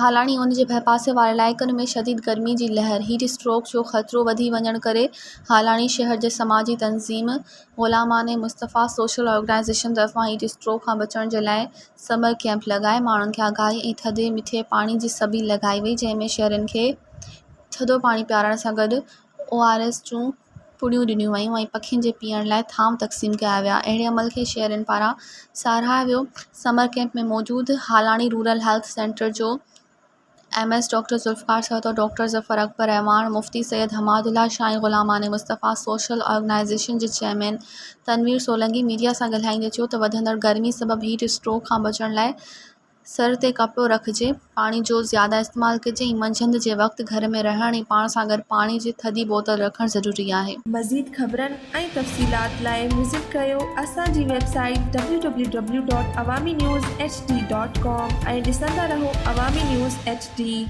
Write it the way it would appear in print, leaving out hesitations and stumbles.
हालाणी उन जे पासे वारे इलाइक़नि में शदीद गर्मी जी लहर। हीट स्ट्रोक जो ख़तरो वधी वञण करे हालाणी शहर जे समाजी तंज़ीम ग़ुलामाने मुस्तफ़ा सोशल ऑर्गेनाइज़ेशन तरफ़ां हीट स्ट्रोक खां बचण जे लाइ समर कैंप लॻाए माण्हुनि खे आगाही ऐं थधे मिठे पाणी जी सबील लॻाई वई, जंहिंमें शहरनि खे थधो पाणी पीआरण सां गॾु ORS जूं पुड़ियूं ॾिनियूं वयूं ऐं पखियुनि जे पीअण लाइ थाम तक़सीम कया विया। अहिड़े अमल खे शहरनि पारां साराहियो वियो। समर कैंप में मौजूदु हालाणी रूरल हेल्थ सेंटर जो MS डॉक्टर ज़ुल्फ़कार सहित डॉक्टर ज़फ़र अकबर रहमान, मुफ्ती सैयद हमादुल्ला शाही ग़ुलामाने मुस्तफ़ा सोशल ऑर्गेनाइज़ेशन जे चेयरमैन तनवीर सोलंकी मीडिया सां ॻाल्हाईंदे चयो त वधंदड़ गर्मी सबबि हीट स्ट्रोक खां बचण लाइ सर ते कपिड़ो रखिजे, पाणी जो ज़्यादा इस्तेमालु कजे ऐं मंझंदि जे वक़्तु घर में रहण ऐं पाण सां गॾु पाणी जी थधी बोतल रखणु ज़रूरी आहे। मज़ीद ख़बरनि ऐं तफ़सीलात लाइ विज़िट कयो असांजी वेबसाइट www.awamiNewsHD.com ऐं ॾिसंदा रहो अवामी न्यूज़ HD।